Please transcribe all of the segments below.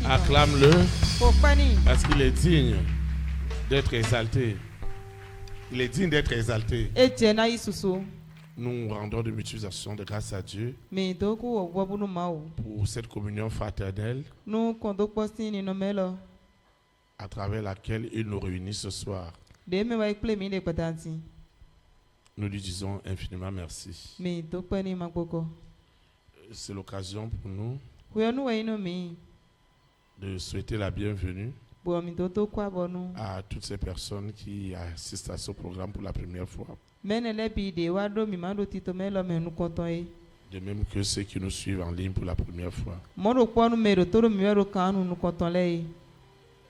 Acclame-le parce qu'il est digne d'être exalté. Il est digne d'être exalté. Nous rendons de multiplication de grâce à Dieu pour cette communion fraternelle à travers laquelle il nous réunit ce soir. Nous lui disons infiniment merci. C'est l'occasion pour nous de souhaiter la bienvenue à toutes ces personnes qui assistent à ce programme pour la première fois. De même que ceux qui nous suivent en ligne pour la première fois.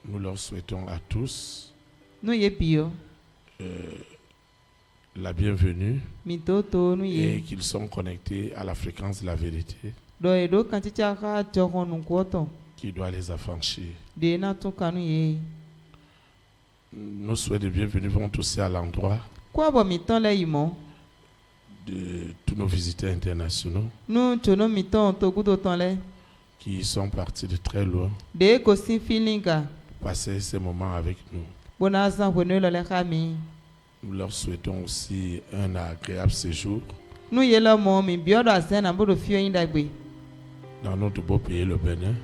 Nous leur souhaitons à tous la bienvenue et qu'ils sont connectés à la fréquence de la vérité qui doit les affranchir. Nos souhaits de bienvenue vont aussi à l'endroit de tous nos visiteurs internationaux qui sont partis de très loin pour passer ces moments avec nous. Nous leur souhaitons aussi un agréable séjour dans notre beau pays, le Bénin.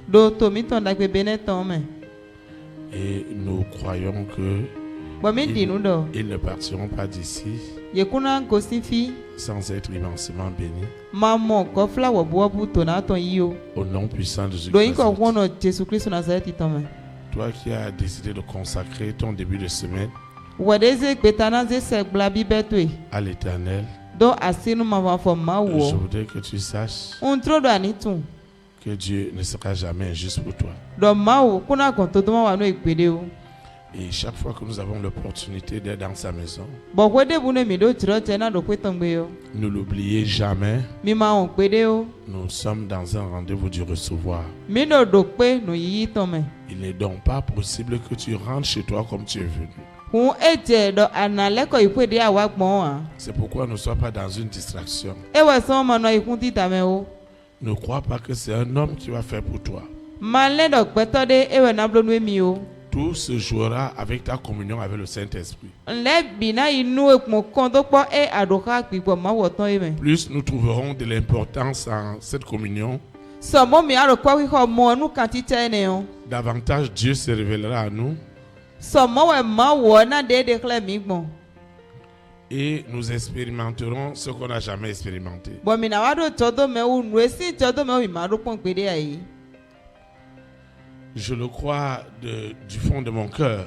Et nous croyons que ils ne partiront pas d'ici sans être immensément bénis. Au nom puissant de Jésus-Christ. Toi qui as décidé de consacrer ton début de semaine à l'Éternel, je voudrais que tu saches que Dieu ne sera jamais injuste pour toi. Et chaque fois que nous avons l'opportunité d'être dans sa maison, ne l'oubliez jamais, nous sommes dans un rendez-vous du recevoir. Il n'est donc pas possible que tu rentres chez toi comme tu es venu. C'est pourquoi ne sois pas dans une distraction. Ne crois pas que c'est un homme qui va faire pour toi. Tout se jouera avec ta communion avec le Saint-Esprit. Plus nous trouverons de l'importance en cette communion, davantage Dieu se révélera à nous. Et nous expérimenterons ce qu'on n'a jamais expérimenté. Je le crois du fond de mon cœur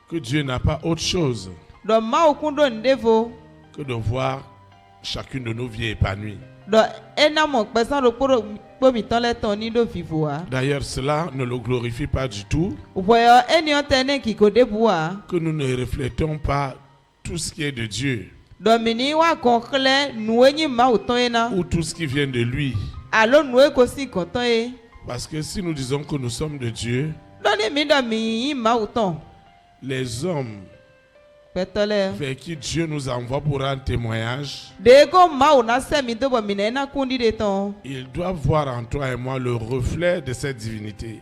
que Dieu n'a pas autre chose que de voir chacune de nos vies épanouies. D'ailleurs, cela ne le glorifie pas du tout que nous ne reflétons pas tout ce qui est de Dieu ou tout ce qui vient de lui. Parce que si nous disons que nous sommes de Dieu, les hommes vers qui Dieu nous envoie pour rendre témoignage, ils doivent voir en toi et moi le reflet de cette divinité.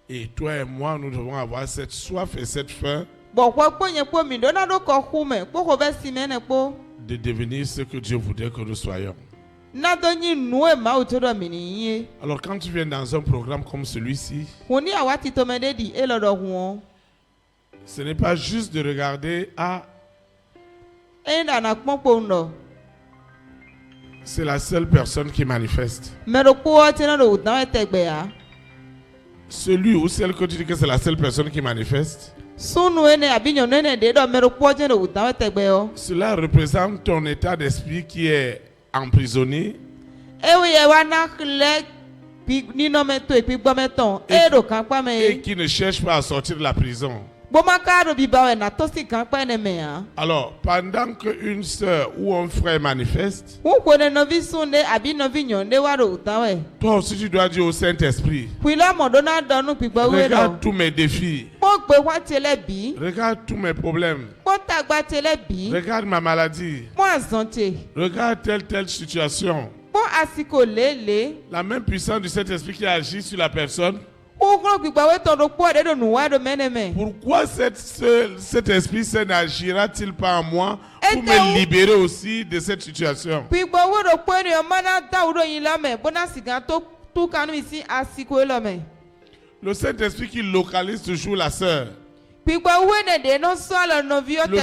Et toi et moi, nous devons avoir cette soif et cette faim de devenir ce que Dieu voudrait que nous soyons. Alors quand tu viens dans un programme comme celui-ci, ce n'est pas juste de regarder c'est la seule personne qui manifeste. Celui ou celle que tu dis que c'est la seule personne qui manifeste, cela représente ton état d'esprit qui est emprisonné et qui ne cherche pas à sortir de la prison. Alors, pendant qu'une sœur ou un frère manifeste, toi aussi tu dois dire au Saint-Esprit, regarde tous mes défis. Regarde tous mes problèmes. Regarde ma maladie. Regarde telle situation. La même puissance du Saint-Esprit qui agit sur la personne. Pourquoi cet esprit saint n'agira-t-il pas en moi pour me libérer aussi de cette situation? Le Saint-Esprit qui localise toujours la sœur. Le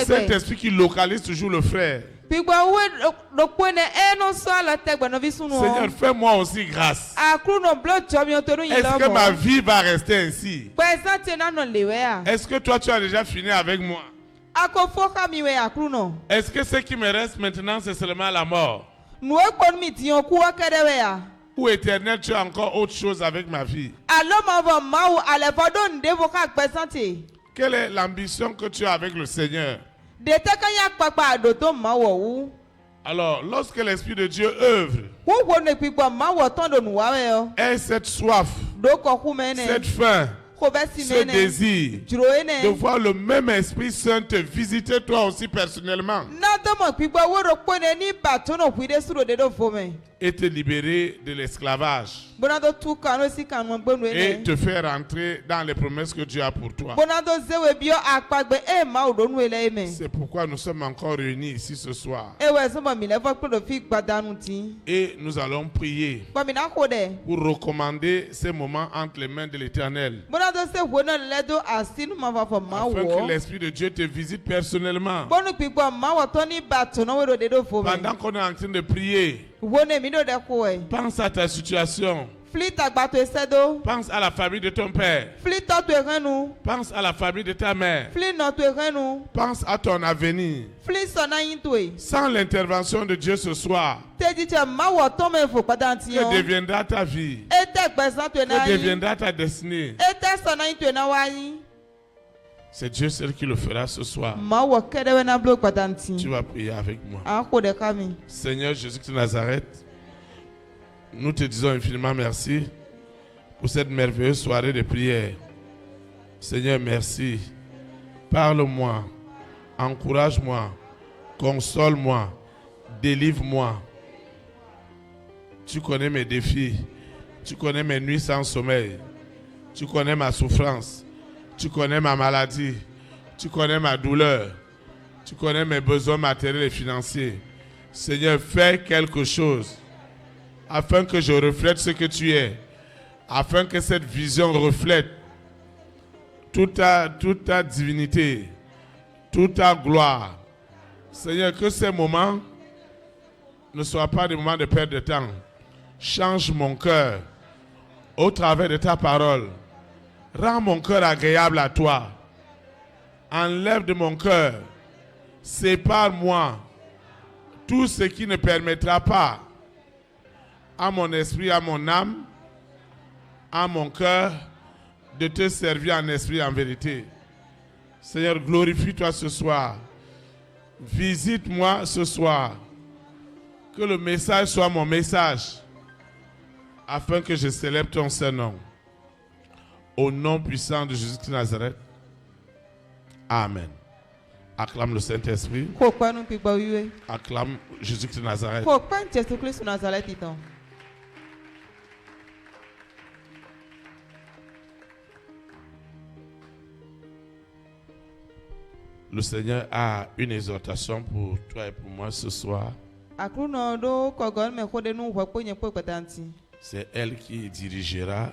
Saint-Esprit qui localise toujours le frère. Seigneur, fais-moi aussi grâce. Est-ce que ma vie va rester ainsi? Est-ce que toi tu as déjà fini avec moi? Est-ce que ce qui me reste maintenant c'est seulement la mort? Ou éternel, tu as encore autre chose avec ma vie? Quelle est l'ambition que tu as avec le Seigneur? Alors, lorsque l'Esprit de Dieu œuvre, et cette soif, cette faim, ce désir de voir le même Esprit Saint te visiter toi aussi personnellement et te libérer de l'esclavage et te faire entrer dans les promesses que Dieu a pour toi. C'est pourquoi nous sommes encore réunis ici ce soir. Et nous allons prier pour recommander ces moments entre les mains de l'Éternel, afin que l'Esprit de Dieu te visite personnellement. Pendant qu'on est en train de prier, pense à ta situation. Pense à la famille de ton père. Pense à la famille de ta mère. Pense à ton avenir. Sans l'intervention de Dieu ce soir, que deviendra ta vie? Que deviendra ta destinée? C'est Dieu seul qui le fera ce soir. Tu vas prier avec moi. Seigneur Jésus-Christ de Nazareth, nous te disons infiniment merci pour cette merveilleuse soirée de prière. Seigneur, merci. Parle-moi, encourage-moi, console-moi, délivre-moi. Tu connais mes défis, tu connais mes nuits sans sommeil, tu connais ma souffrance, tu connais ma maladie, tu connais ma douleur, tu connais mes besoins matériels et financiers. Seigneur, fais quelque chose afin que je reflète ce que tu es, afin que cette vision reflète toute ta divinité, toute ta gloire. Seigneur, que ces moments ne soient pas des moments de perte de temps. Change mon cœur au travers de ta parole. Rends mon cœur agréable à toi. Enlève de mon cœur, sépare-moi tout ce qui ne permettra pas à mon esprit, à mon âme, à mon cœur, de te servir en esprit, en vérité. Seigneur, glorifie-toi ce soir. Visite-moi ce soir. Que le message soit mon message, afin que je célèbre ton Saint-Nom. Au nom puissant de Jésus de Nazareth. Amen. Acclame le Saint-Esprit. Acclame Jésus de Nazareth. Le Seigneur a une exhortation pour toi et pour moi ce soir. C'est elle qui dirigera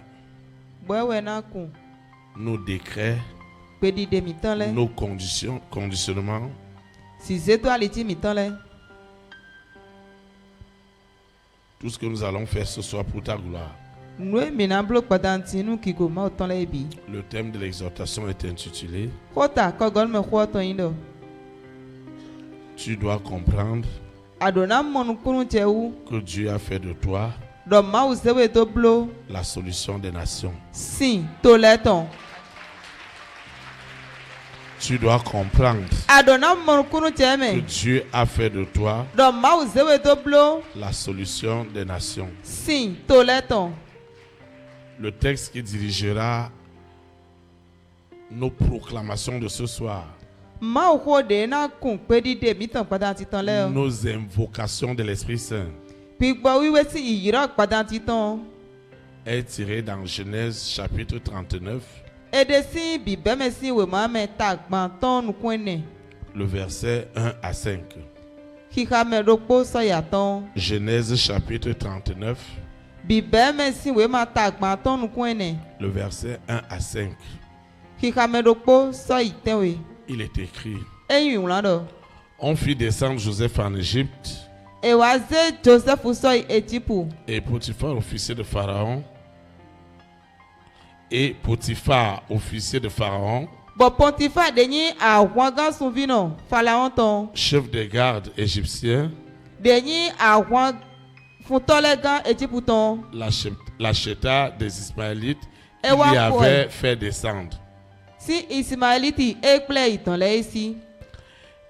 nos décrets, nos conditionnements. Tout ce que nous allons faire ce soir pour ta gloire. Le thème de l'exhortation est intitulé Tu dois comprendre que Dieu a fait de toi la solution des nations. Tu dois comprendre que Dieu a fait de toi la solution des nations. Le texte qui dirigera nos proclamations de ce soir, nos invocations de l'Esprit Saint est tirée dans Genèse chapitre 39, le verset 1 à 5. Genèse chapitre 39, le verset 1 à 5. Il est écrit: on fit descendre Joseph en Égypte, et Potiphar, officier de Pharaon, chef des gardes égyptiens, l'acheta des Ismaélites qui l'y avait fait descendre.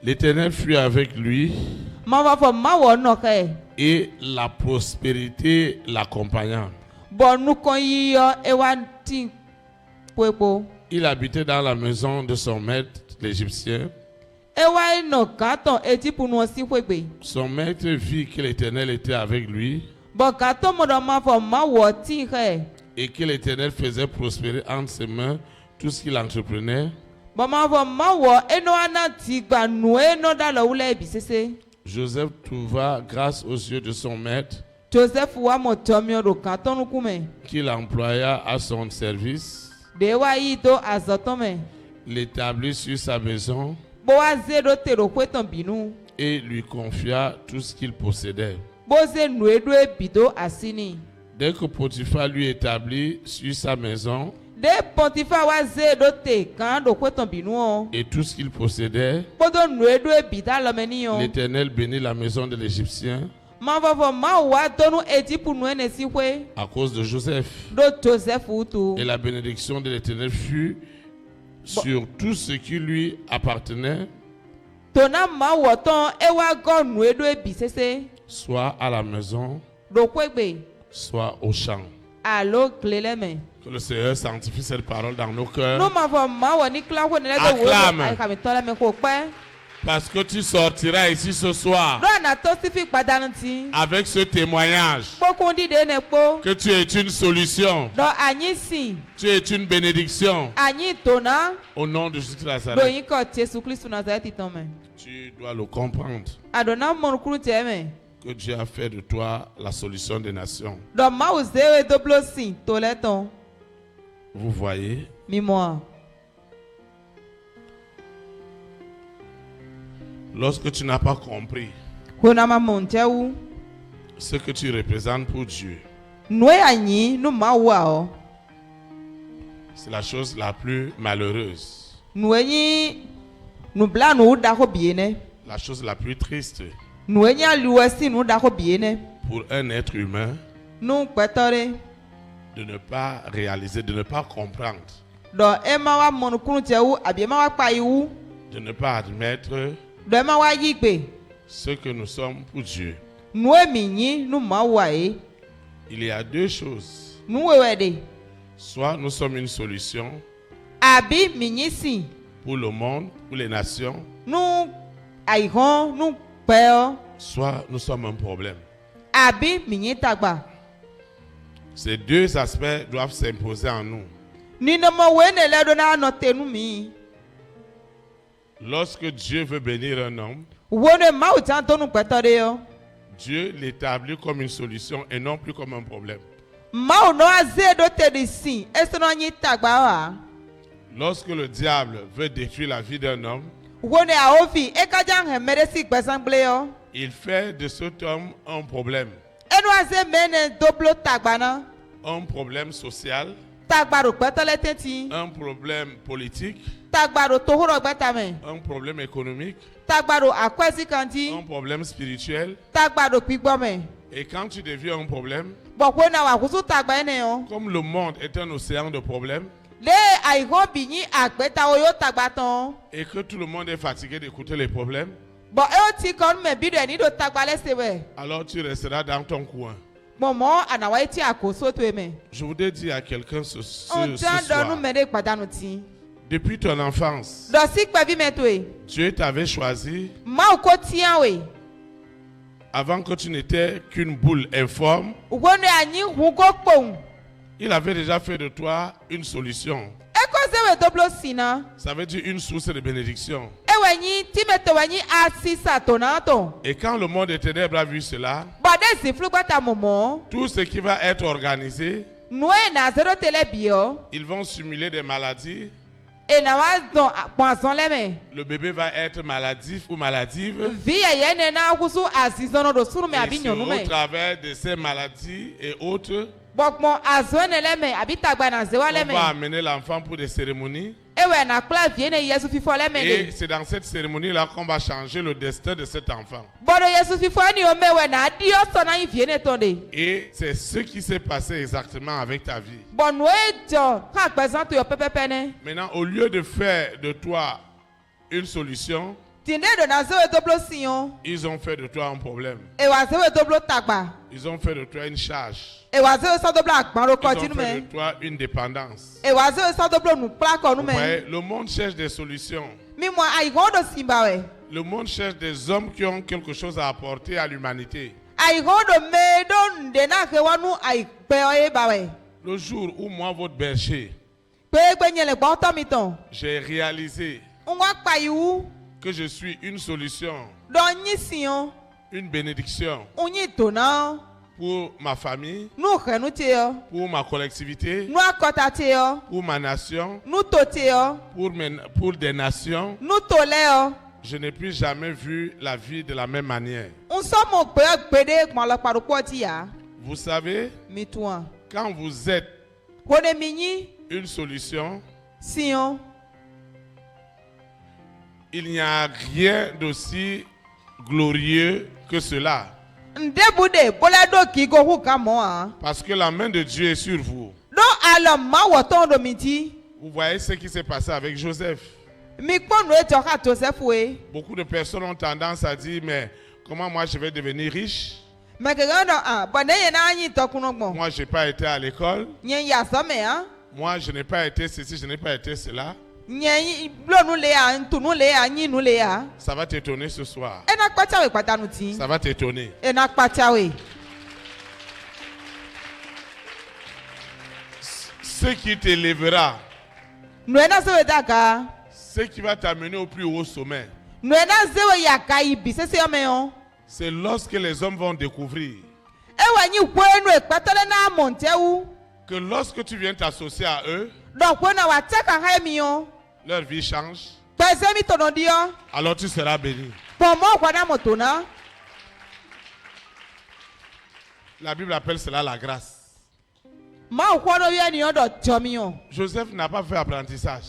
L'Éternel fut avec lui et la prospérité l'accompagna. Il habitait dans la maison de son maître, l'Égyptien. Son maître vit que l'Éternel était avec lui et que l'Éternel faisait prospérer entre ses mains tout ce qu'il entreprenait. Joseph trouva grâce aux yeux de son maître, qu'il employa à son service, l'établit sur sa maison et lui confia tout ce qu'il possédait. Dès que Potiphar lui établit sur sa maison et tout ce qu'il possédait, l'Éternel bénit la maison de l'Égyptien à cause de Joseph. Et la bénédiction de l'Éternel fut sur tout ce qui lui appartenait, soit à la maison, soit au champ. Que le Seigneur sanctifie cette parole dans nos cœurs. Acclame. Parce que tu sortiras ici ce soir avec ce témoignage que tu es une solution, tu es une bénédiction. Au nom de Jésus de Nazareth, tu dois le comprendre que Dieu a fait de toi la solution des nations. Vous voyez? Lorsque tu n'as pas compris ce que tu représentes pour Dieu, c'est la chose la plus malheureuse, la chose la plus triste pour un être humain de ne pas réaliser, de ne pas comprendre, de ne pas admettre ce que nous sommes pour Dieu. Il y a deux choses. Soit nous sommes une solution pour le monde, pour les nations, soit nous sommes un problème. Ces deux aspects doivent s'imposer en nous. Lorsque Dieu veut bénir un homme, Dieu l'établit comme une solution et non plus comme un problème. Lorsque le diable veut détruire la vie d'un homme, il fait de cet homme un problème. Un problème social, un problème politique, un problème économique, un problème spirituel. Et quand tu deviens un problème, comme le monde est un océan de problèmes, et que tout le monde est fatigué d'écouter les problèmes, alors tu resteras dans ton coin. Je voudrais dire à quelqu'un ce soir, Depuis ton enfance, Dieu t'avait choisi avant que tu n'étais qu'une boule informe. Il avait déjà fait de toi une solution. Ça veut dire une source de bénédiction. Et quand le monde des ténèbres a vu cela, tout ce qui va être organisé, ils vont simuler des maladies. Le bébé va être maladif ou maladive. Et au travers de ces maladies et autres, on va amener l'enfant pour des cérémonies. Et c'est dans cette cérémonie-là qu'on va changer le destin de cet enfant. Et c'est ce qui s'est passé exactement avec ta vie. Maintenant, au lieu de faire de toi une solution, ils ont fait de toi un problème. Ils ont fait de toi une charge. Ils ont fait de toi une dépendance. Vous voyez, le monde cherche des solutions. Le monde cherche des hommes qui ont quelque chose à apporter à l'humanité. Le jour où moi, votre berger, j'ai réalisé que je suis une solution, une bénédiction pour ma famille, pour ma collectivité, pour ma nation, pour des nations. Je n'ai plus jamais vu la vie de la même manière. Vous savez, quand vous êtes une solution, il n'y a rien d'aussi glorieux que cela. Parce que la main de Dieu est sur vous. Vous voyez ce qui s'est passé avec Joseph. Beaucoup de personnes ont tendance à dire, mais comment moi je vais devenir riche? Moi je n'ai pas été à l'école. Moi je n'ai pas été ceci, je n'ai pas été cela. Ça va t'étonner ce soir. Ça va t'étonner. Ce qui t'élèvera, ce qui va t'amener au plus haut sommet, c'est lorsque les hommes vont découvrir que lorsque tu viens t'associer à eux, leur vie change. Alors tu seras béni. La Bible appelle cela la grâce. Joseph n'a pas fait apprentissage.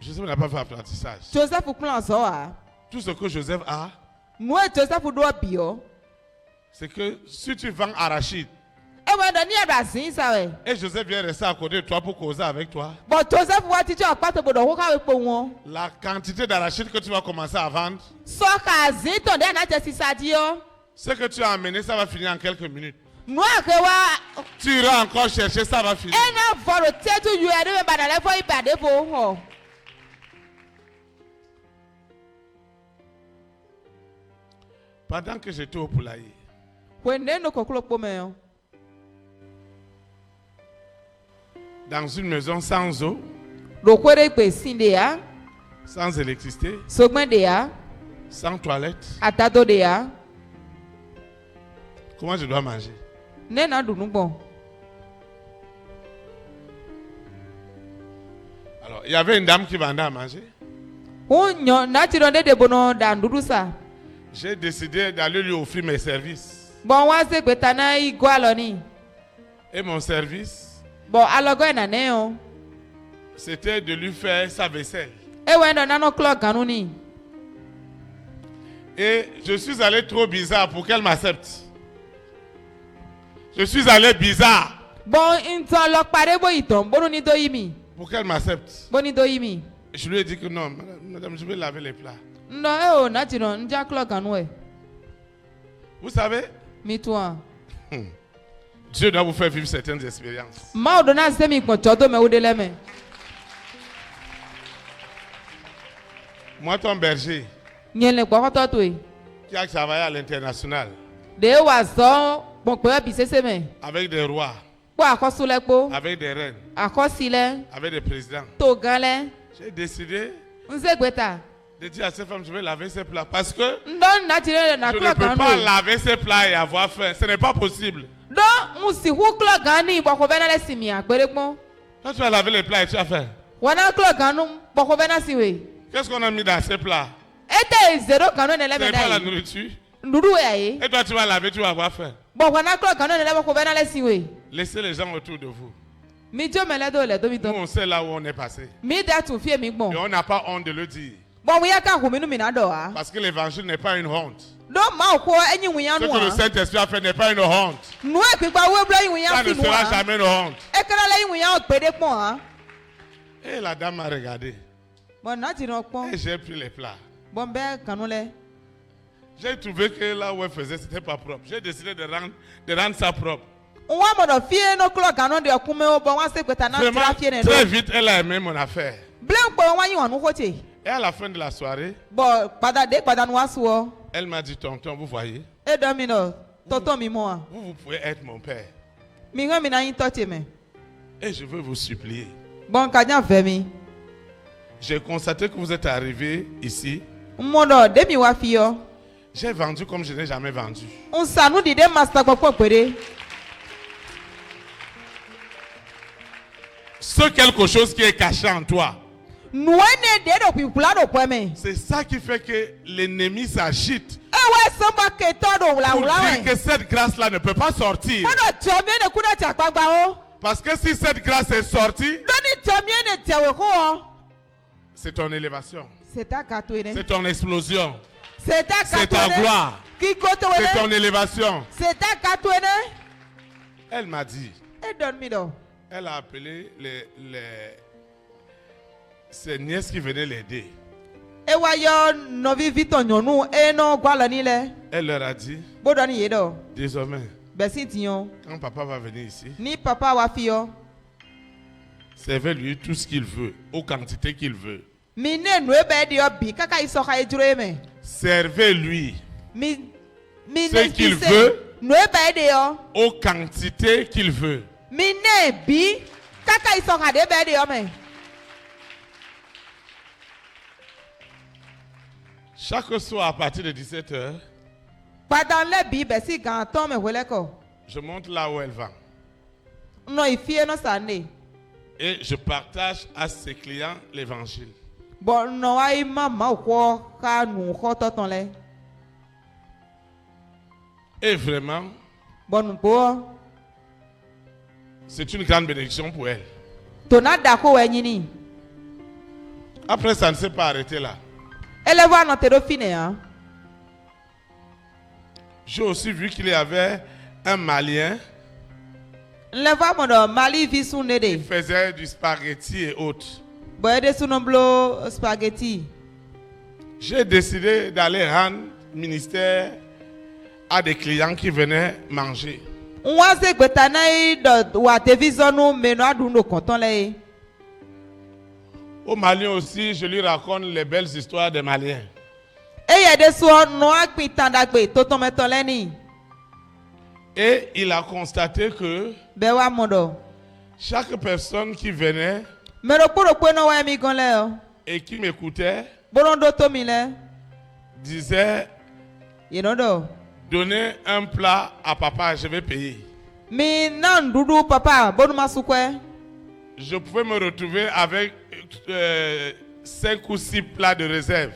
Joseph n'a pas fait apprentissage. Tout ce que Joseph a, c'est que si tu vends arachide, et Joseph vient rester à côté de toi pour causer avec toi, la quantité d'arachide que tu vas commencer à vendre, ce que tu as amené, ça va finir en quelques minutes. Tu iras encore chercher, ça va finir. Pendant que j'étais au poulailler, dans une maison sans eau, sans électricité, sans toilette, comment je dois manger? Alors, il y avait une dame qui vendait à manger. J'ai décidé d'aller lui offrir mes services. Et mon service, c'était de lui faire sa vaisselle. Et je suis allé trop bizarre pour qu'elle m'accepte. Je suis allé bizarre pour qu'elle m'accepte. Je lui ai dit que non, madame, je vais laver les plats. Vous savez, Dieu doit vous faire vivre certaines expériences. Moi, ton berger, qui a travaillé à l'international, avec des rois, avec des reines, avec des présidents, j'ai décidé de dire à ces femmes, je vais laver ces plats. Parce que je ne peux pas laver ces plats et avoir faim. Ce n'est pas possible. Quand tu vas laver les plats et tu as faim, qu'est-ce qu'on a mis dans ces plats? Ce n'est pas la nourriture. Et toi, tu vas laver, tu vas avoir faim. Laissez les gens autour de vous. Nous, on sait là où on est passé. Et on n'a pas honte de le dire. Parce que l'évangile n'est pas une honte. Ce que le Saint-Esprit a fait n'est pas une honte. Ça ne sera jamais une honte. Et la dame m'a regardé. Et j'ai pris les plats. J'ai trouvé que là où elle faisait, ce n'était pas propre. J'ai décidé de rendre ça propre. Vraiment, très vite, elle a aimé mon affaire. Et à la fin de la soirée, elle m'a dit, tonton, vous voyez, vous pouvez être mon père. Et je veux vous supplier. J'ai constaté que vous êtes arrivé ici. J'ai vendu comme je n'ai jamais vendu. C'est quelque chose qui est caché en toi. C'est ça qui fait que l'ennemi s'agite. Pour dire que cette grâce-là ne peut pas sortir. Parce que si cette grâce est sortie, c'est ton élévation. C'est ton explosion. C'est ta gloire. C'est ton élévation. Elle m'a dit. Elle a appelé ses nièces qui venaient l'aider. Elle leur a dit, désormais, quand papa va venir ici, servez-lui tout ce qu'il veut, aux quantités qu'il veut. Servez-lui ce qu'il veut, aux quantités qu'il veut. Chaque soir à partir de 17h, je monte là où elle va. Et je partage à ses clients l'évangile. Et vraiment, c'est une grande bénédiction pour elle. Après, ça ne s'est pas arrêté là. J'ai aussi vu qu'il y avait un Malien qui faisait du spaghetti et autres. J'ai décidé d'aller rendre ministère à des clients qui venaient manger. Au Mali aussi, je lui raconte les belles histoires des Maliens. Et il a constaté que chaque personne qui venait et qui m'écoutait disait, donnez un plat à papa, je vais payer. Je pouvais me retrouver avec 5 ou 6 plats de réserve.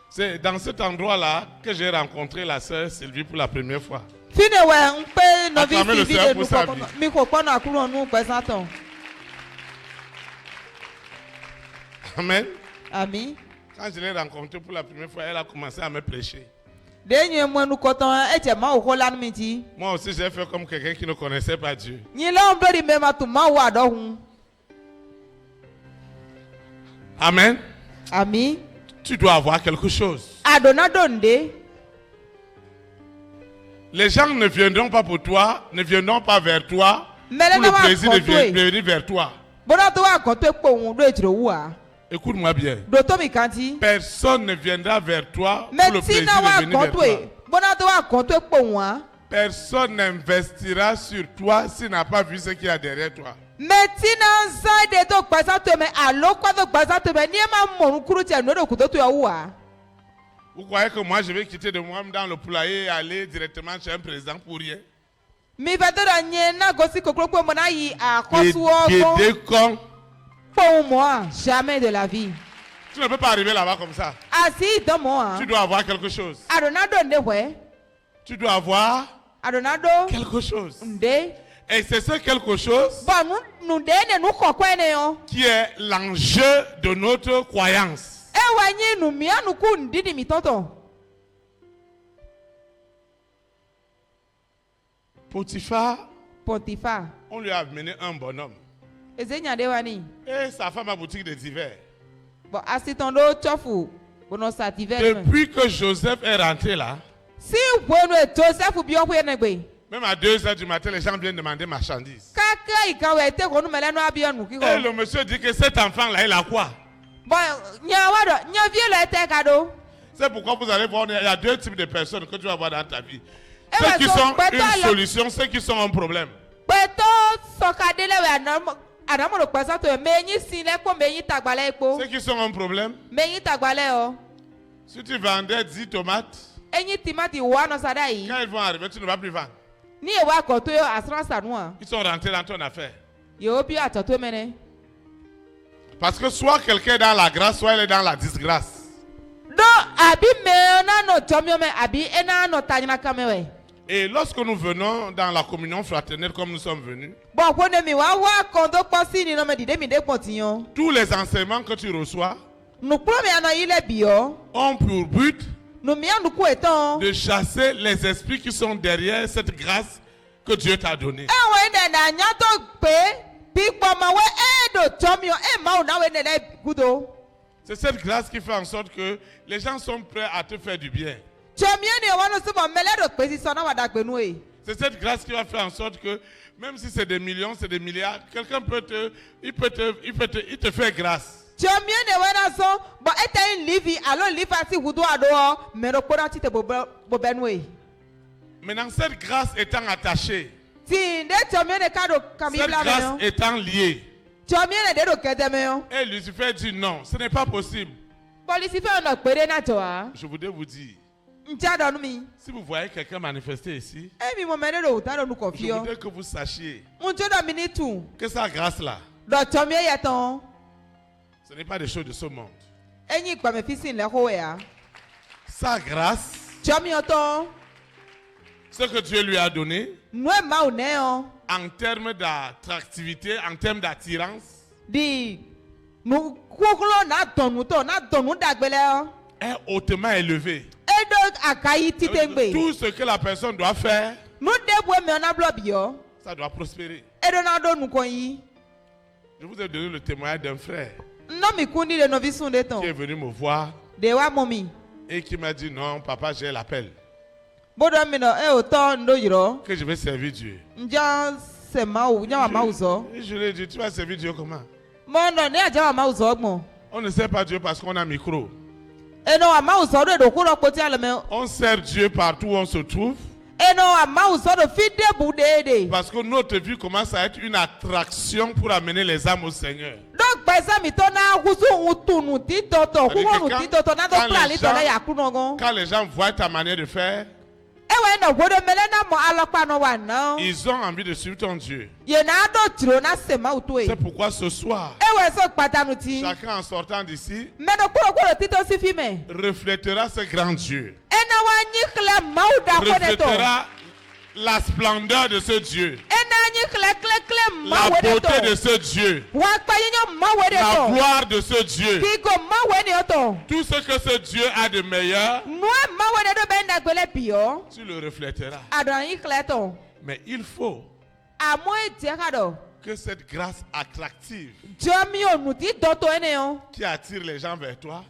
C'est dans cet endroit-là que j'ai rencontré la sœur Sylvie pour la première fois. Acclamez le Seigneur pour sa vie. Amen. Amen. Quand je l'ai rencontrée pour la première fois, elle a commencé à me prêcher. Moi aussi, j'ai fait comme quelqu'un qui ne connaissait pas Dieu. Amen. Amen. Tu dois avoir quelque chose. Les gens ne viendront pas pour toi, ne viendront pas vers toi le plaisir de venir vers toi. Écoute-moi bien. Personne ne viendra vers toi pour le plaisir de venir vers toi. Personne n'investira sur toi s'il n'a pas vu ce qu'il y a derrière toi. Vous croyez que moi je vais quitter de moi dans le poulailler et aller directement chez un président pour rien? Pour moi, jamais de la vie. Tu ne peux pas arriver là-bas comme ça. Tu dois avoir quelque chose. Tu dois avoir quelque chose. Et c'est ce quelque chose qui est l'enjeu de notre croyance. Potiphar, on lui a amené un bonhomme. Et sa femme a boutique de divers. Depuis que Joseph est rentré là, même à 2h du matin, les gens viennent demander marchandises. Et le monsieur dit que cet enfant-là, il a quoi? C'est pourquoi vous allez voir, il y a deux types de personnes que tu vas voir dans ta vie. Ceux qui sont une solution, ceux qui sont un problème. Ceux qui sont un problème. Si tu vendais 10 tomates, quand ils vont arriver, tu ne vas plus vendre. Ils sont rentrés dans ton affaire. Parce que soit quelqu'un est dans la grâce, soit il est dans la disgrâce. Et lorsque nous venons dans la communion fraternelle comme nous sommes venus, tous les enseignements que tu reçois ont pour but de chasser les esprits qui sont derrière cette grâce que Dieu t'a donnée. C'est cette grâce qui fait en sorte que les gens sont prêts à te faire du bien. C'est cette grâce qui va faire en sorte que même si c'est des millions, c'est des milliards, quelqu'un peut il te fait grâce. Maintenant, cette grâce étant attachée, cette grâce étant liée, et Lucifer dit non, ce n'est pas possible. Je voudrais vous dire, si vous voyez quelqu'un manifester ici, je voudrais que vous sachiez que sa grâce-là, ce n'est pas des choses de ce monde. Sa grâce, ce que Dieu lui a donné, en termes d'attractivité, en termes d'attirance, est hautement élevé. Tout ce que la personne doit faire, ça doit prospérer. Je vous ai donné le témoignage d'un frère qui est venu me voir et qui m'a dit non, papa, j'ai l'appel que je vais servir Dieu. Je lui ai dit, tu vas servir Dieu comment? On ne sert pas Dieu parce qu'on a un micro. On sert Dieu partout où on se trouve. Parce que notre vie commence à être une attraction pour amener les âmes au Seigneur. Quand les gens voient ta manière de faire, ils ont envie de suivre ton Dieu. C'est pourquoi ce soir, chacun en sortant d'ici reflètera ce grand Dieu. Reflètera la splendeur de ce Dieu, la beauté de ce Dieu, la gloire de ce Dieu, tout ce que ce Dieu a de meilleur, tu le reflèteras. Mais il faut que cette grâce attractive qui attire les gens vers toi,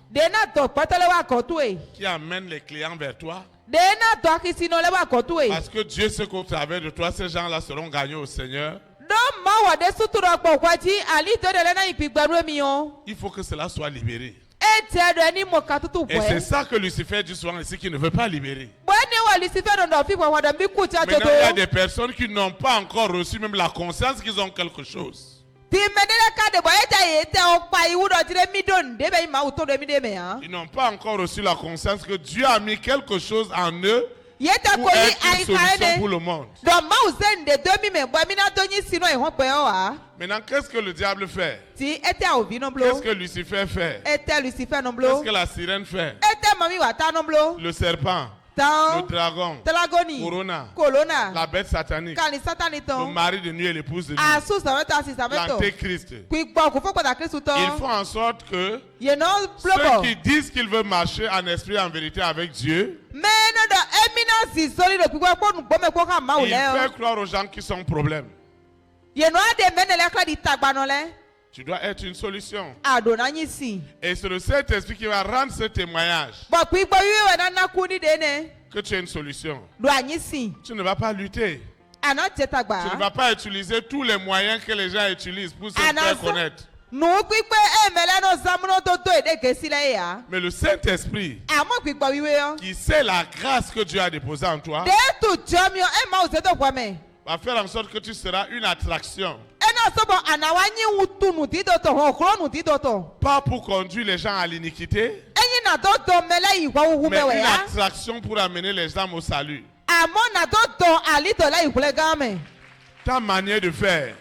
qui amène les clients vers toi, parce que Dieu sait qu'au travers de toi, ces gens-là seront gagnés au Seigneur. Il faut que cela soit libéré. Et c'est ça que Lucifer dit souvent ici, qu'il ne veut pas libérer. Maintenant, il y a des personnes qui n'ont pas encore reçu même la conscience qu'ils ont quelque chose. Ils n'ont pas encore reçu la conscience que Dieu a mis quelque chose en eux pour être une solution pour le monde. Maintenant, qu'est-ce que le diable fait? Qu'est-ce que Lucifer fait? Qu'est-ce que la sirène fait? Le serpent, le dragon, Corona, la bête satanique, le mari de nuit et l'épouse de nuit, l'antéchrist. Ils font en sorte que ceux qui disent qu'ils veulent marcher en esprit et en vérité avec Dieu, ils font croire aux gens qui sont problème. Tu dois être une solution. Et c'est le Saint-Esprit qui va rendre ce témoignage que tu es une solution. Tu ne vas pas lutter. Tu ne vas pas utiliser tous les moyens que les gens utilisent pour se faire connaître. Mais le Saint-Esprit, qui sait la grâce que Dieu a déposée en toi, va faire en sorte que tu seras une attraction. Pas pour conduire les gens à l'iniquité, mais une attraction pour amener les âmes au salut. Ta manière de faire,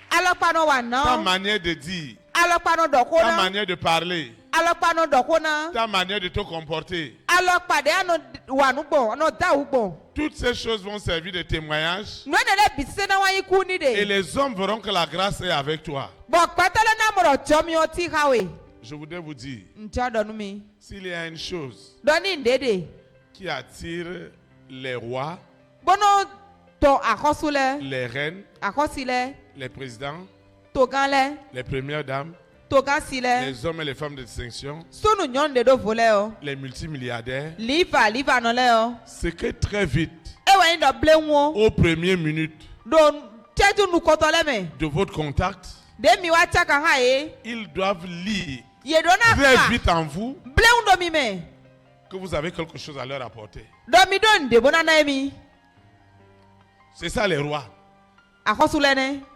ta manière de dire, ta manière de parler, ta manière de te comporter, toutes ces choses vont servir de témoignage. Et les hommes verront que la grâce est avec toi. Je voudrais vous dire, s'il y a une chose qui attire les rois, les reines, les présidents, les premières dames, les hommes et les femmes de distinction, les multimilliardaires, c'est que très vite, aux premières minutes de votre contact, ils doivent lire très vite en vous que vous avez quelque chose à leur apporter. C'est ça les rois.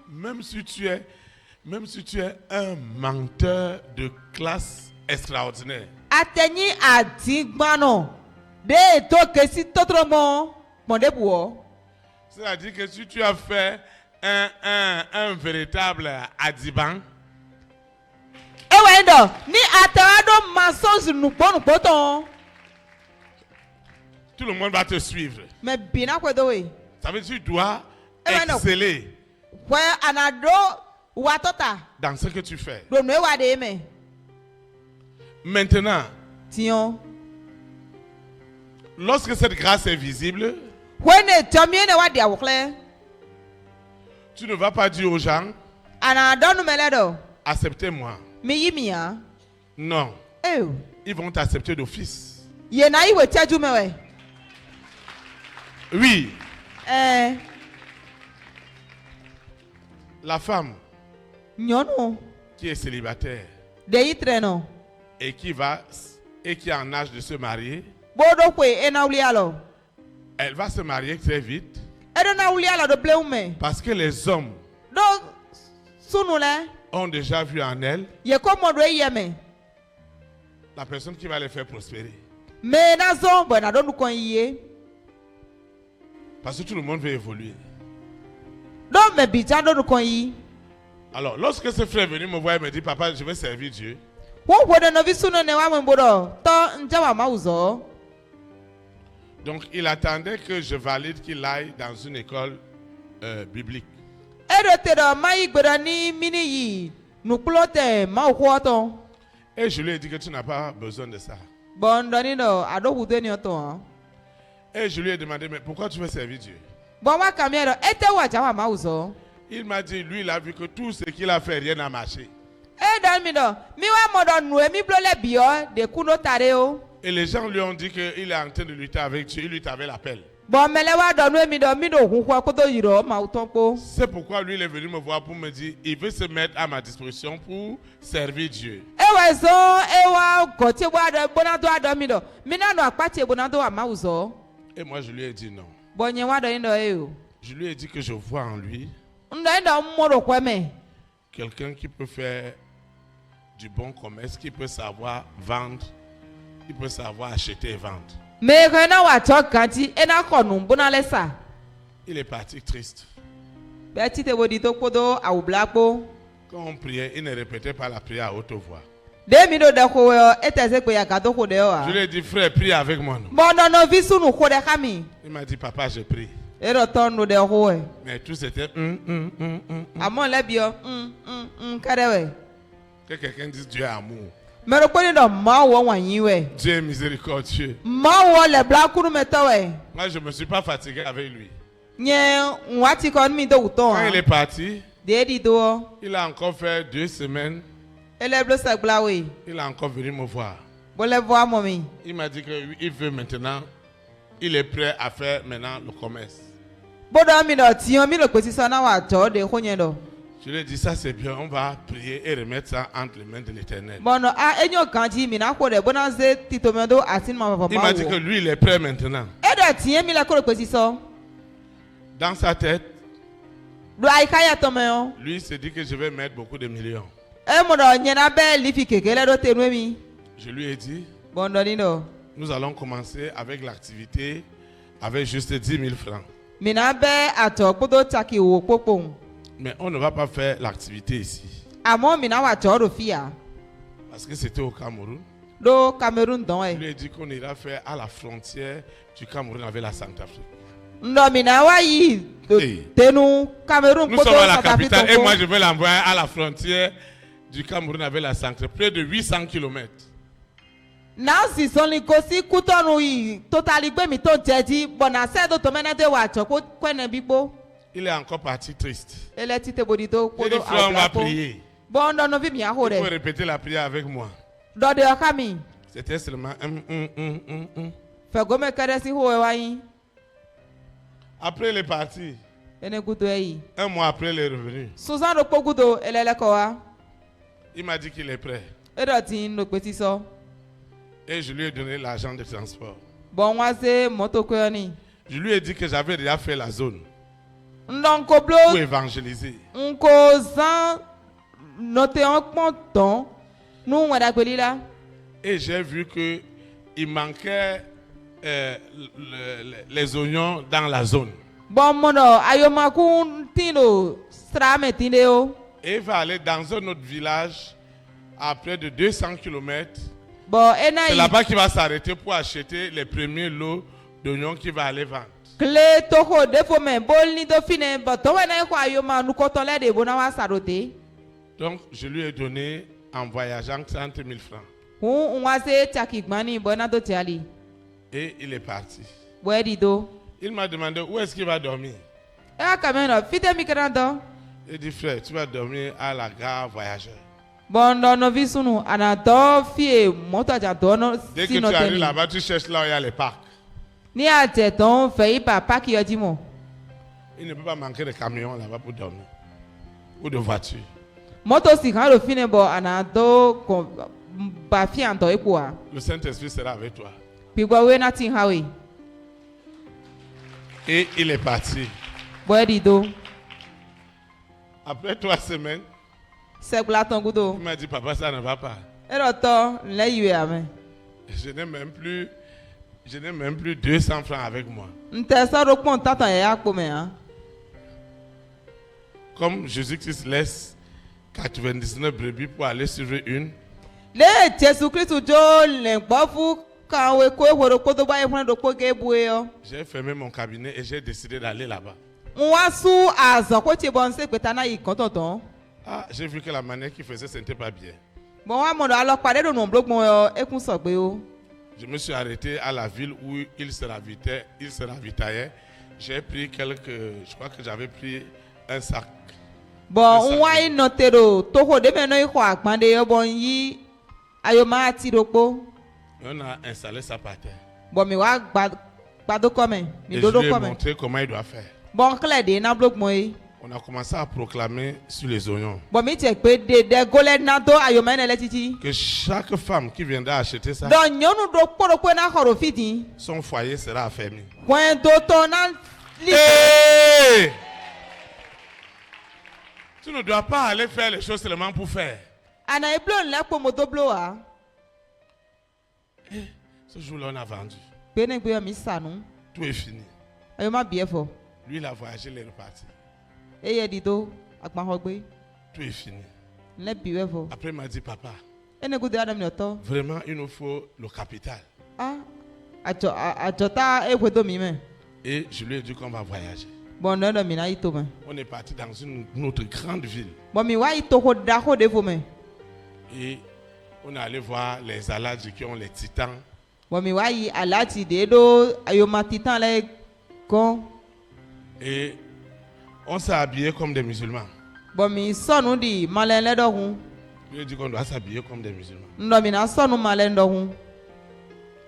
Même si tu es un menteur de classe extraordinaire, c'est-à-dire que si tu as fait un véritable adiban, tout le monde va te suivre. Ça veut dire que tu dois exceller dans ce que tu fais. Maintenant, lorsque cette grâce est visible, tu ne vas pas dire aux gens, acceptez-moi. Non. Ils vont t'accepter d'office. Oui. La femme qui est célibataire et qui est en âge de se marier, elle va se marier très vite parce que les hommes ont déjà vu en elle la personne qui va les faire prospérer. Parce que tout le monde veut évoluer. Alors, lorsque ce frère est venu me voir et me dit, papa, je vais servir Dieu, donc il attendait que je valide qu'il aille dans une école biblique. Et je lui ai dit que tu n'as pas besoin de ça. Et je lui ai demandé, mais pourquoi tu veux servir Dieu? Il m'a dit, lui, il a vu que tout ce qu'il a fait, rien n'a marché. Et les gens lui ont dit qu'il est en train de lutter avec Dieu. Il lui avait l'appel. C'est pourquoi lui il est venu me voir pour me dire il veut se mettre à ma disposition pour servir Dieu. Et moi je lui ai dit non. Je lui ai dit que je vois en lui quelqu'un qui peut faire du bon commerce, qui peut savoir vendre, qui peut savoir acheter et vendre. Il est parti triste. Quand on priait, il ne répétait pas la prière à haute voix. Je lui ai dit, frère, prie avec moi. Il m'a dit, papa, je prie. Mais tout c'était que quelqu'un dise Dieu est amour. Dieu est miséricordieux. Moi, je ne me suis pas fatigué avec lui. Quand il est parti, il a encore fait 2 semaines. Il a encore venu me voir. Il m'a dit qu'il veut maintenant, il est prêt à faire maintenant le commerce. Je lui ai dit ça c'est bien, on va prier et remettre ça entre les mains de l'Éternel. Il m'a dit que lui il est prêt maintenant. Dans sa tête, lui s'est dit que je vais mettre beaucoup de millions. Je lui ai dit, nous allons commencer avec l'activité avec juste 10 000 francs. Mais on ne va pas faire l'activité ici. Parce que c'était au Cameroun. Je lui ai dit qu'on ira faire à la frontière du Cameroun avec la Centrafrique. Nous sommes à la capitale et moi je vais l'envoyer à la frontière du Cameroun avec la Centrafrique. Près de 800 km. Il est encore parti triste. Il dit, frère, on va prier. Il faut répéter la prière avec moi. C'était seulement Après il est parti. Un mois après il est revenu. Il m'a dit qu'il est prêt. Et je lui ai donné l'argent de transport. Je lui ai dit que j'avais déjà fait la zone pour évangéliser. Et j'ai vu qu'il manquait les oignons dans la zone. Et il va aller dans un autre village à près de 200 km. C'est là-bas qu'il va s'arrêter pour acheter les premiers lots d'oignons qu'il va aller vendre. Donc je lui ai donné en voyageant 30 000 francs. Et il est parti. Il m'a demandé où est-ce qu'il va dormir. Il dit frère, tu vas dormir à la gare voyageur. Dès que tu arrives là-bas, tu cherches là où il y a les parcs. Il ne peut pas manquer de camions là-bas pour dormir. Ou de voitures. Le Saint-Esprit sera avec toi. Et il est parti. Après 3 semaines, il m'a dit, papa, ça ne va pas. Je n'ai même plus 200 francs avec moi. Comme Jésus-Christ laisse 99 brebis pour aller sur une. J'ai fermé mon cabinet et j'ai décidé d'aller là-bas. J'ai vu que la manière qu'il faisait, ce n'était pas bien. Je me suis arrêté à la ville où il se ravitaillait. J'ai pris je crois que j'avais pris un sac. On a installé ça par terre. Et je lui ai montré comment il doit faire. On a commencé à proclamer sur les oignons que chaque femme qui viendra acheter ça, son foyer sera affermi. Hey! Tu ne dois pas aller faire les choses seulement pour faire. Ce jour-là, on a vendu. Tout est fini. Lui, il a voyagé, il est reparti. Tout est fini. Après, il m'a dit, papa, vraiment, il nous faut le capital. Et je lui ai dit qu'on va voyager. On est parti dans une autre grande ville. Et on est allé voir les Aladji qui ont les titans. Et on s'est habillé comme des musulmans. Je lui ai dit qu'on doit s'habiller comme des musulmans.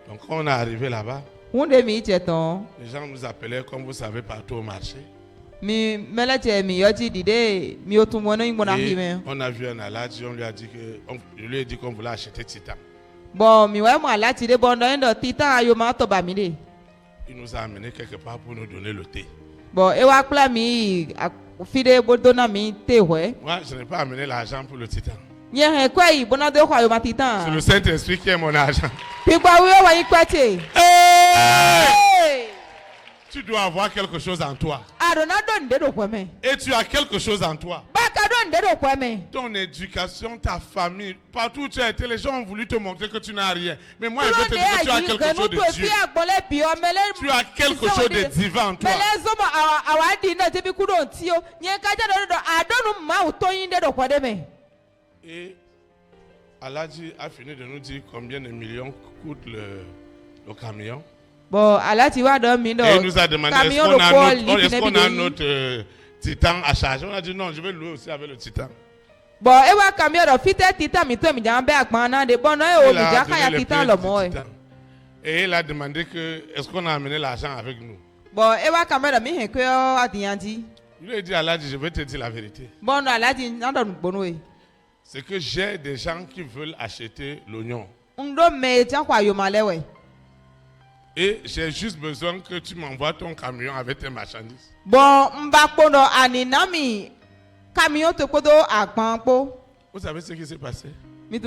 Donc quand on est arrivé là-bas, les gens nous appelaient, comme vous savez, partout au marché. Et on a vu un Aladji, on lui a dit que, je lui ai dit qu'on voulait acheter titan. Il nous a amené quelque part pour nous donner le thé. Moi, je n'ai pas amené l'argent pour le titan. C'est le Saint-Esprit qui est mon argent. Tu dois avoir quelque chose en toi. Et tu as quelque chose en toi. Ton éducation, ta famille, partout où tu as été, les gens ont voulu te montrer que tu n'as rien. Mais moi, je veux te dire que tu as quelque chose de Dieu. Tu as quelque chose de divin en toi. Et Aladji a fini de nous dire combien de millions coûte le camion. Et il nous a demandé est-ce qu'on a notre titan à charge. On a dit non, je vais louer aussi avec le titan. Et il a demandé que est-ce qu'on a amené l'argent avec nous. Je lui ai dit Aladji, je vais te dire la vérité. C'est que j'ai des gens qui veulent acheter l'oignon. Et j'ai juste besoin que tu m'envoies ton camion avec tes marchandises. Vous savez ce qui s'est passé? Il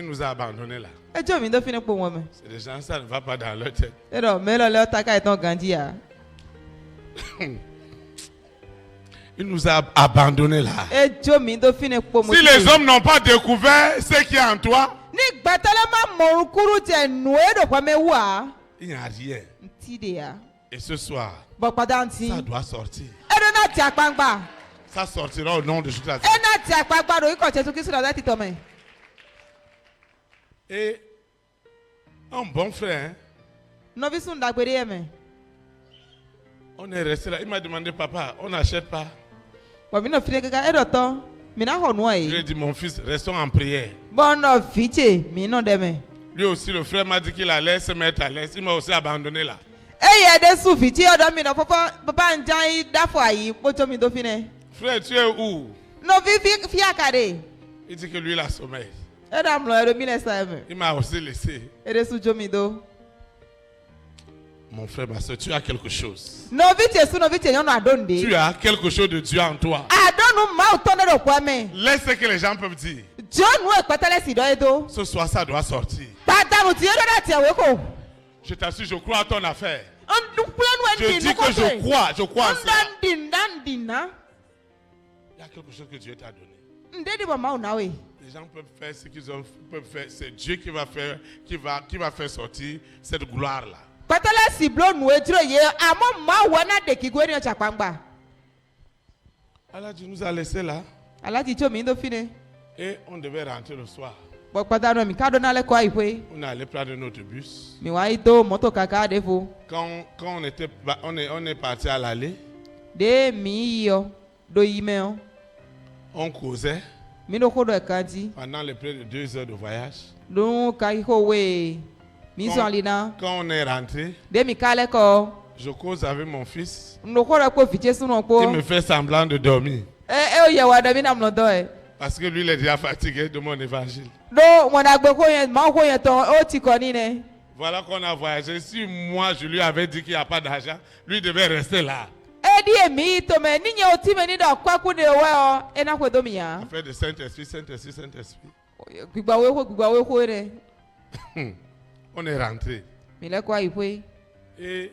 nous a abandonnés là. C'est des gens, ça ne va pas dans leur tête. Il nous a abandonnés là. Si les hommes n'ont pas découvert ce qui est en toi, il n'y a rien. Et ce soir, ça doit sortir. Ça sortira au nom de Jésus. Et un bon frère, on est resté là. Il m'a demandé, papa, on n'achète pas. Je lui ai dit, mon fils, restons en prière. Lui aussi, le frère m'a dit qu'il allait se mettre à l'aise. Il m'a aussi abandonné là. Frère, tu es où? Il dit que lui, il a sommeil. Il m'a aussi laissé. Mon frère, ma soeur, tu as quelque chose. Tu as quelque chose de Dieu en toi. Laisse ce que les gens peuvent dire. Ce soir, ça doit sortir. Je t'assure, je crois à ton affaire. Je dis que je crois en ça. Il y a quelque chose que Dieu t'a donné. Les gens peuvent faire ce qu'ils peuvent faire. C'est Dieu qui va faire, qui va faire sortir cette gloire-là. Aladji nous a laissés là. Et on devait rentrer le soir. On est allé prendre notre bus. Quand on est parti à l'aller, on causait pendant les près de 2 heures de voyage. Quand on est rentré, je cause avec mon fils. Il me fait semblant de dormir. Parce que lui, il est déjà fatigué de mon évangile. Voilà qu'on a voyagé. Si moi, je lui avais dit qu'il n'y a pas d'argent, lui devait rester là. Affaire de Saint-Esprit, Saint-Esprit, Saint-Esprit. On est rentré. Et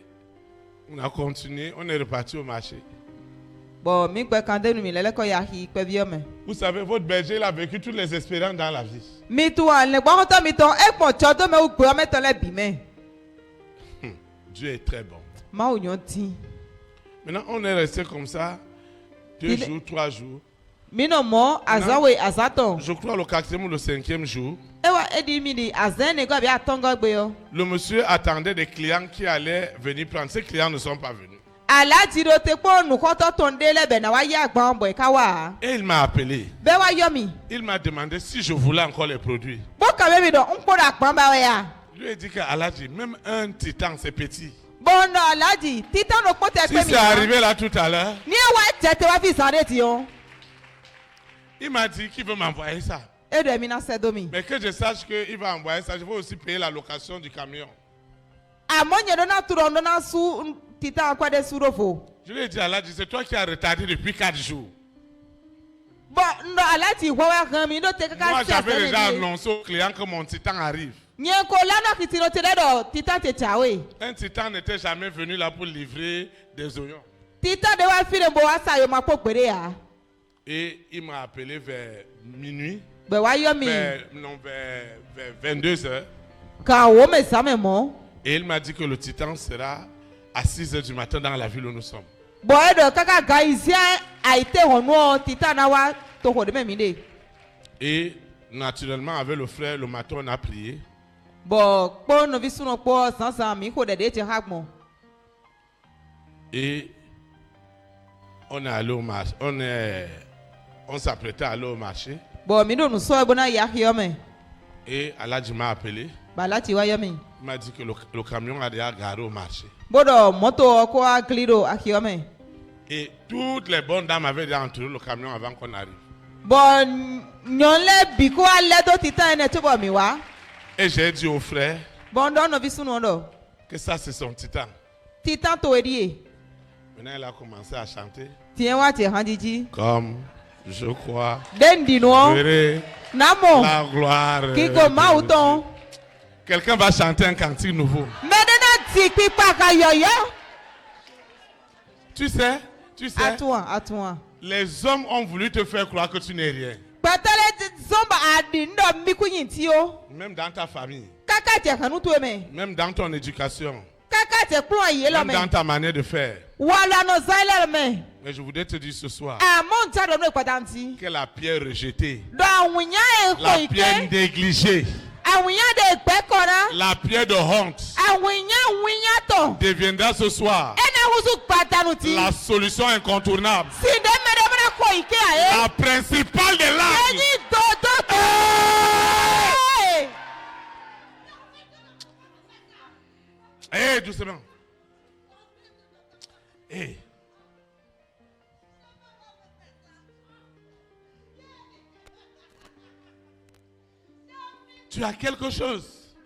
on a continué, on est reparti au marché. Vous savez, votre berger il a vécu toutes les expériences dans la vie. Dieu est très bon. Maintenant, on est resté comme ça 2 jours, 3 jours. Maintenant, je crois le 4e ou le 5e jour. Le monsieur attendait des clients qui allaient venir prendre. Ces clients ne sont pas venus. Et il m'a appelé. Il m'a demandé si je voulais encore les produits. Je lui ai dit qu'Aladji, même un titan, c'est petit. Si c'est arrivé là tout à l'heure, il m'a dit qu'il veut m'envoyer ça. Mais que je sache qu'il va envoyer ça, je vais aussi payer la location du camion. Je lui ai dit, Aladji, c'est toi qui as retardé depuis 4 jours. Moi, j'avais déjà annoncé aux clients que mon titan arrive. Un titan n'était jamais venu là pour livrer des oignons. Et il m'a appelé vers minuit, vers 22h. Et il m'a dit que le titan sera à 6h du matin dans la ville où nous sommes. Et naturellement, avec le frère, le matin, on a prié. Et on est allé au marché. On s'apprêtait à aller au marché. Et Aladji m'a appelé. Il m'a dit que le camion a déjà garé au marché. Et toutes les bonnes dames avaient déjà entouré le camion avant qu'on arrive. Et j'ai dit au frère que ça c'est son titan. Maintenant il a commencé à chanter. Comme je crois, verrai la gloire. Quelqu'un va chanter un cantique nouveau. Tu sais, les hommes ont voulu te faire croire que tu n'es rien. Même dans ta famille, même dans ton éducation, même dans ta manière de faire. Mais je voudrais te dire ce soir que la pierre rejetée, la pierre négligée, la pierre de honte deviendra ce soir la solution incontournable, la principale de l'âme. Hey, doucement. Hey. Tu as quelque chose.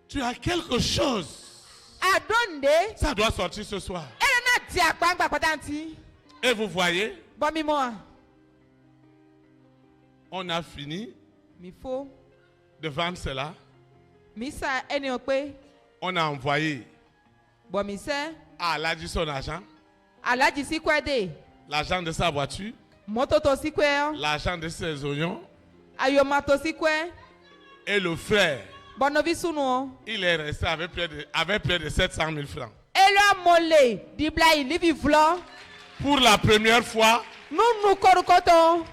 Tu as quelque chose. Ça doit sortir ce soir. Et vous voyez, on a fini de vendre cela. On a envoyé à Aladji son argent, l'argent de sa voiture, l'argent de ses oignons. Et le frère, il est resté avec près de 700 000 francs. Pour la première fois,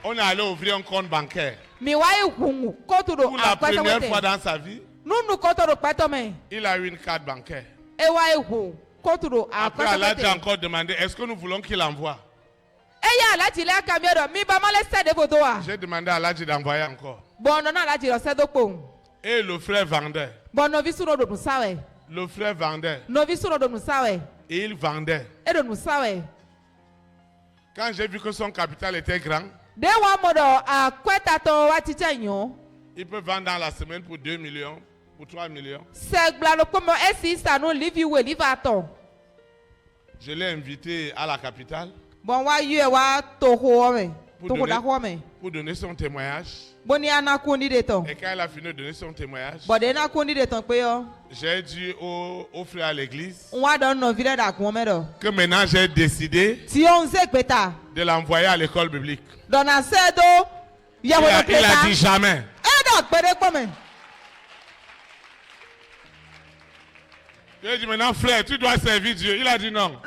on est allé ouvrir un compte bancaire. Pour la première fois dans sa vie, il a eu une carte bancaire. Après, Aladji a encore demandé, est-ce que nous voulons qu'il envoie? J'ai demandé à l'Adji d'envoyer encore. Et le frère vendait. Le frère vendait. Et il vendait. Quand j'ai vu que son capital était grand, il peut vendre dans la semaine pour 2 millions, pour 3 millions. Je l'ai invité à la capitale pour donner son témoignage. Et quand il a fini de donner son témoignage, j'ai dit au frère à l'église que maintenant j'ai décidé de l'envoyer à l'école biblique. Il a dit jamais. Je lui ai dit maintenant frère, tu dois servir Dieu. Il a dit non.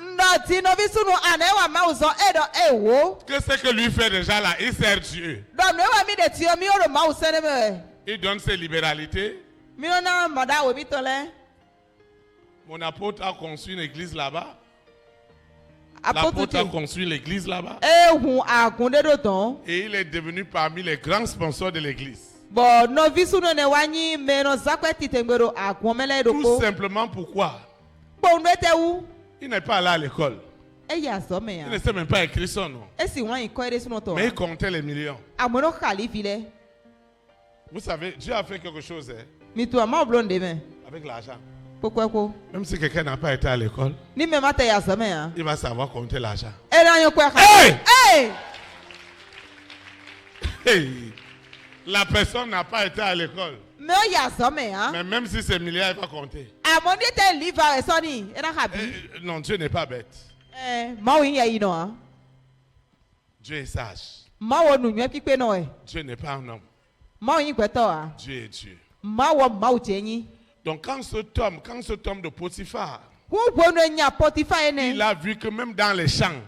Que ce que lui fait déjà là, il sert Dieu. Il donne ses libéralités. Mon apôtre a construit une église là-bas. L'apôtre a construit l'église là-bas. Et il est devenu parmi les grands sponsors de l'église. Tout simplement pourquoi? Il n'est pas allé à l'école. Il ne sait même pas écrire son nom. Mais il comptait les millions. Vous savez, Dieu a fait quelque chose avec l'argent. Même si quelqu'un n'a pas été à l'école, il va savoir compter l'argent. Hey! Hey! La personne n'a pas été à l'école. Mais même si c'est milliards, il va compter. Non, Dieu n'est pas bête. Dieu est sage. Dieu n'est pas un homme. Dieu est Dieu. Donc quand cet homme de Potiphar, il a vu que même dans les champs,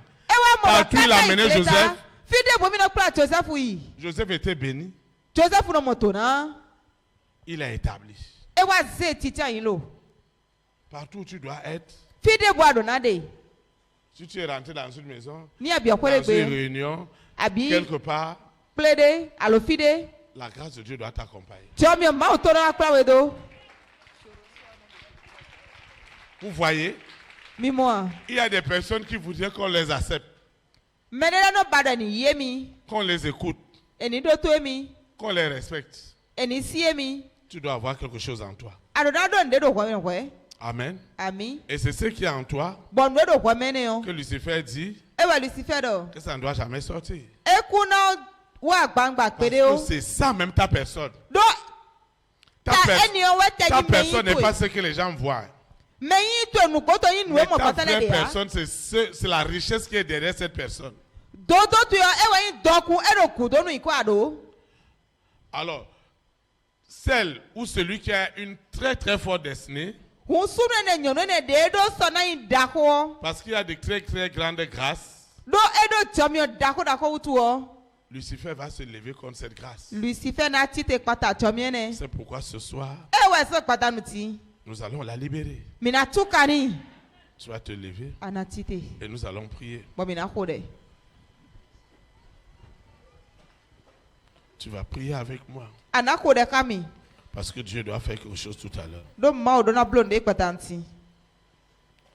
partout il a mené Joseph, Joseph était béni. Il a établi. Partout où tu dois être. Si tu es rentré dans une maison, dans une réunion, quelque part, la grâce de Dieu doit t'accompagner. Vous voyez, il y a des personnes qui voudraient qu'on les accepte, qu'on les écoute, qu'on les respecte. Tu dois avoir quelque chose en toi. Amen. Et c'est ce qui est en toi que Lucifer dit que ça ne doit jamais sortir. Parce que c'est ça même ta personne. Ta personne n'est pas ce que les gens voient. Mais ta vraie personne, c'est la richesse qui est derrière cette personne. Alors, celle ou celui qui a une très très forte destinée, parce qu'il y a de très très grandes grâces, Lucifer va se lever contre cette grâce. C'est pourquoi ce soir, nous allons la libérer. Tu vas te lever et nous allons prier. Tu vas prier avec moi. Parce que Dieu doit faire quelque chose tout à l'heure.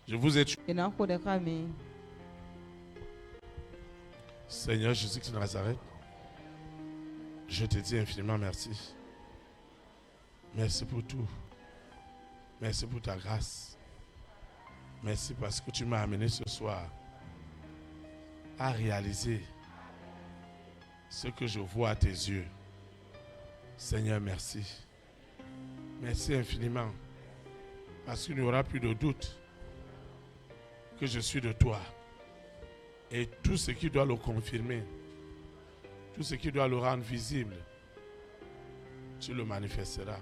Je vous ai tué. Seigneur Jésus-Christ de Nazareth, je te dis infiniment merci. Merci pour tout. Merci pour ta grâce. Merci parce que tu m'as amené ce soir à réaliser ce que je vois à tes yeux. Seigneur, merci. Merci infiniment. Parce qu'il n'y aura plus de doute que je suis de toi. Et tout ce qui doit le confirmer, tout ce qui doit le rendre visible, tu le manifesteras.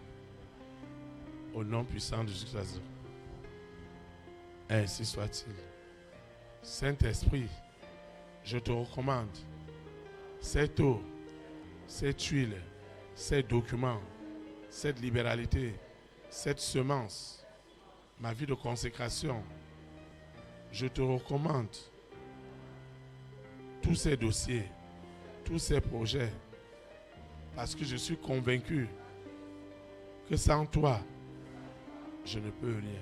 Au nom puissant de Jésus. Ainsi soit-il. Saint-Esprit, je te recommande cette eau, cette huile, ces documents, cette libéralité, cette semence, ma vie de consécration. Je te recommande tous ces dossiers, tous ces projets, parce que je suis convaincu que sans toi, je ne peux rien.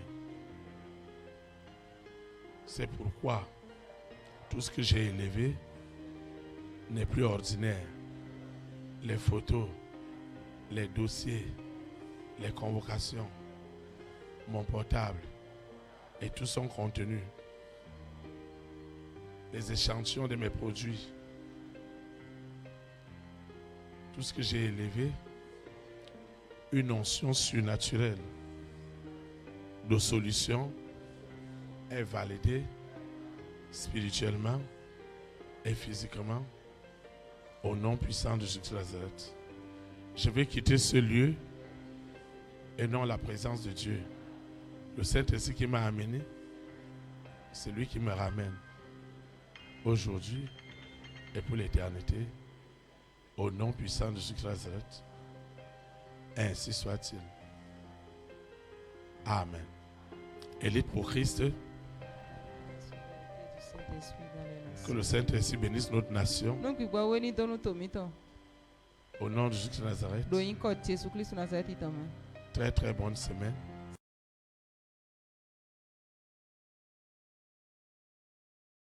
C'est pourquoi tout ce que j'ai élevé n'est plus ordinaire. Les photos, les dossiers, les convocations, mon portable et tout son contenu, les échantillons de mes produits, tout ce que j'ai élevé, une onction surnaturelle de solution est validée spirituellement et physiquement au nom puissant de Jésus de Nazareth. Je vais quitter ce lieu et non la présence de Dieu. Le Saint-Esprit qui m'a amené, c'est lui qui me ramène aujourd'hui et pour l'éternité au nom puissant de Jésus de Nazareth. Ainsi soit-il. Amen. Élite pour Christ. Que le Saint-Esprit bénisse notre nation. Au nom de Jésus de Nazareth. Très très bonne semaine.